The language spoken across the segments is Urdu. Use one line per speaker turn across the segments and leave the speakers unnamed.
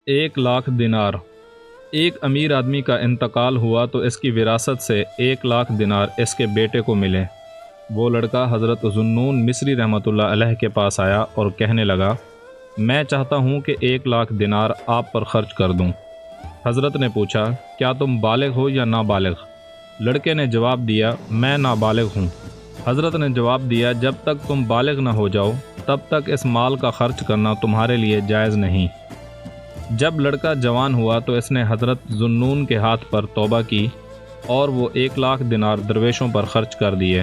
1,00,000 دینار۔ ایک امیر آدمی کا انتقال ہوا تو اس کی وراثت سے 1,00,000 دینار اس کے بیٹے کو ملے۔ وہ لڑکا حضرت ذوالنون مصری رحمۃ اللہ علیہ کے پاس آیا اور کہنے لگا، میں چاہتا ہوں کہ 1,00,000 دینار آپ پر خرچ کر دوں۔ حضرت نے پوچھا، کیا تم بالغ ہو یا نابالغ؟ لڑکے نے جواب دیا، میں نابالغ ہوں۔ حضرت نے جواب دیا، جب تک تم بالغ نہ ہو جاؤ تب تک اس مال کا خرچ کرنا تمہارے لیے جائز نہیں۔ جب لڑکا جوان ہوا تو اس نے حضرت ذوالنون کے ہاتھ پر توبہ کی اور وہ 1,00,000 دینار درویشوں پر خرچ کر دیے۔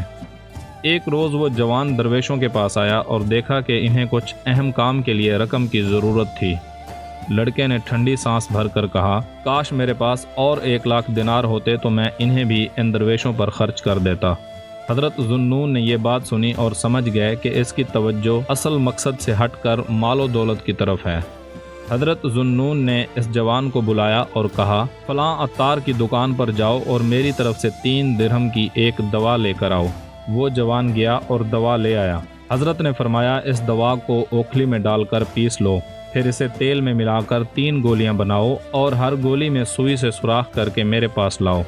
ایک روز وہ جوان درویشوں کے پاس آیا اور دیکھا کہ انہیں کچھ اہم کام کے لیے رقم کی ضرورت تھی۔ لڑکے نے ٹھنڈی سانس بھر کر کہا، کاش میرے پاس اور 1,00,000 دینار ہوتے تو میں انہیں بھی ان درویشوں پر خرچ کر دیتا۔ حضرت ذوالنون نے یہ بات سنی اور سمجھ گئے کہ اس کی توجہ اصل مقصد سے ہٹ کر مال و دولت کی طرف ہے۔ حضرت ذوالنون نے اس جوان کو بلایا اور کہا، فلاں عطار کی دکان پر جاؤ اور میری طرف سے 3 درہم کی ایک دوا لے کر آؤ۔ وہ جوان گیا اور دوا لے آیا۔ حضرت نے فرمایا، اس دوا کو اوکھلی میں ڈال کر پیس لو، پھر اسے تیل میں ملا کر 3 گولیاں بناؤ اور ہر گولی میں سوئی سے سوراخ کر کے میرے پاس لاؤ۔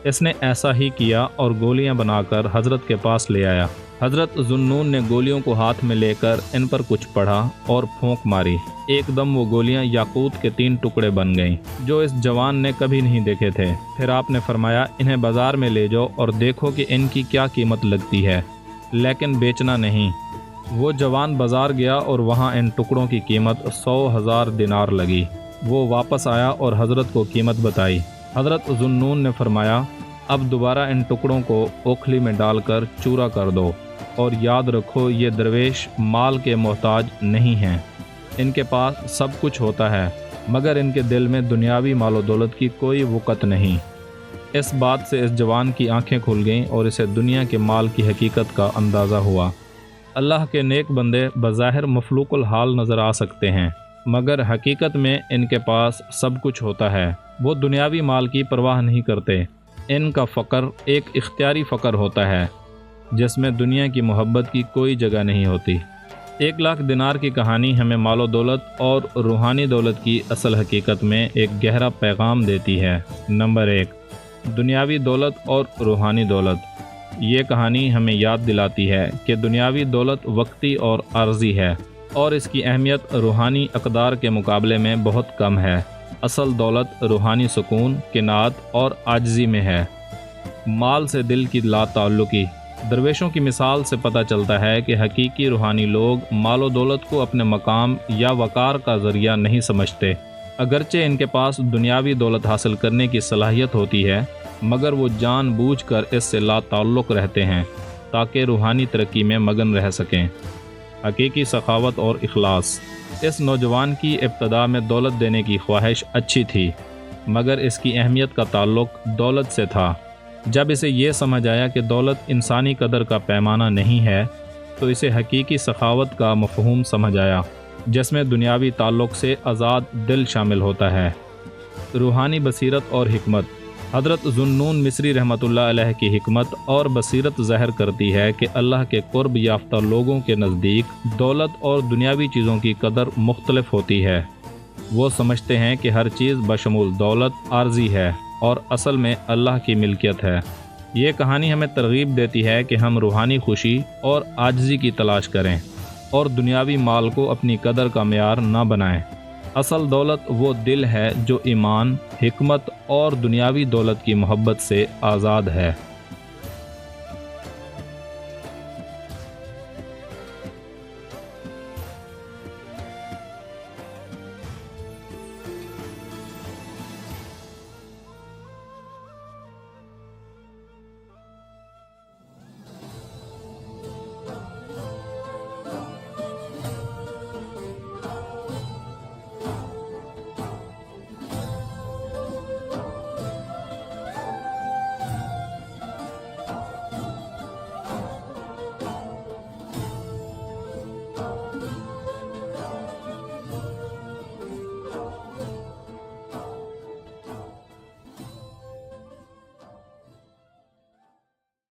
اس نے ایسا ہی کیا اور گولیاں بنا کر حضرت کے پاس لے آیا۔ حضرت ذوالنون نے گولیوں کو ہاتھ میں لے کر ان پر کچھ پڑھا اور پھونک ماری۔ ایک دم وہ گولیاں یاقوت کے 3 ٹکڑے بن گئیں جو اس جوان نے کبھی نہیں دیکھے تھے۔ پھر آپ نے فرمایا، انہیں بازار میں لے جاؤ اور دیکھو کہ ان کی کیا قیمت لگتی ہے، لیکن بیچنا نہیں۔ وہ جوان بازار گیا اور وہاں ان ٹکڑوں کی قیمت 100,000 دینار لگی۔ وہ واپس آیا اور حضرت کو قیمت بتائی۔ حضرت ذوالنون نے فرمایا، اب دوبارہ ان ٹکڑوں کو اوکھلی میں ڈال کر چورا کر دو، اور یاد رکھو یہ درویش مال کے محتاج نہیں ہیں، ان کے پاس سب کچھ ہوتا ہے مگر ان کے دل میں دنیاوی مال و دولت کی کوئی وقت نہیں۔ اس بات سے اس جوان کی آنکھیں کھل گئیں اور اسے دنیا کے مال کی حقیقت کا اندازہ ہوا۔ اللہ کے نیک بندے بظاہر مفلوق الحال نظر آ سکتے ہیں مگر حقیقت میں ان کے پاس سب کچھ ہوتا ہے۔ وہ دنیاوی مال کی پرواہ نہیں کرتے۔ ان کا فقر ایک اختیاری فقر ہوتا ہے جس میں دنیا کی محبت کی کوئی جگہ نہیں ہوتی۔ 1,00,000 دینار کی کہانی ہمیں مال و دولت اور روحانی دولت کی اصل حقیقت میں ایک گہرا پیغام دیتی ہے۔ نمبر 1، دنیاوی دولت اور روحانی دولت۔ یہ کہانی ہمیں یاد دلاتی ہے کہ دنیاوی دولت وقتی اور عارضی ہے اور اس کی اہمیت روحانی اقدار کے مقابلے میں بہت کم ہے۔ اصل دولت روحانی سکون، قناعت اور عاجزی میں ہے۔ مال سے دل کی لا تعلقی۔ درویشوں کی مثال سے پتہ چلتا ہے کہ حقیقی روحانی لوگ مال و دولت کو اپنے مقام یا وقار کا ذریعہ نہیں سمجھتے۔ اگرچہ ان کے پاس دنیاوی دولت حاصل کرنے کی صلاحیت ہوتی ہے مگر وہ جان بوجھ کر اس سے لا تعلق رہتے ہیں تاکہ روحانی ترقی میں مگن رہ سکیں۔ حقیقی سخاوت اور اخلاص۔ اس نوجوان کی ابتدا میں دولت دینے کی خواہش اچھی تھی مگر اس کی اہمیت کا تعلق دولت سے تھا۔ جب اسے یہ سمجھ آیا کہ دولت انسانی قدر کا پیمانہ نہیں ہے تو اسے حقیقی سخاوت کا مفہوم سمجھ آیا جس میں دنیاوی تعلق سے آزاد دل شامل ہوتا ہے۔ روحانی بصیرت اور حکمت۔ حضرت ذوالنون مصری رحمۃ اللہ علیہ کی حکمت اور بصیرت ظاہر کرتی ہے کہ اللہ کے قرب یافتہ لوگوں کے نزدیک دولت اور دنیاوی چیزوں کی قدر مختلف ہوتی ہے۔ وہ سمجھتے ہیں کہ ہر چیز بشمول دولت عارضی ہے اور اصل میں اللہ کی ملکیت ہے۔ یہ کہانی ہمیں ترغیب دیتی ہے کہ ہم روحانی خوشی اور عاجزی کی تلاش کریں اور دنیاوی مال کو اپنی قدر کا معیار نہ بنائیں۔ اصل دولت وہ دل ہے جو ایمان، حکمت اور دنیاوی دولت کی محبت سے آزاد ہے۔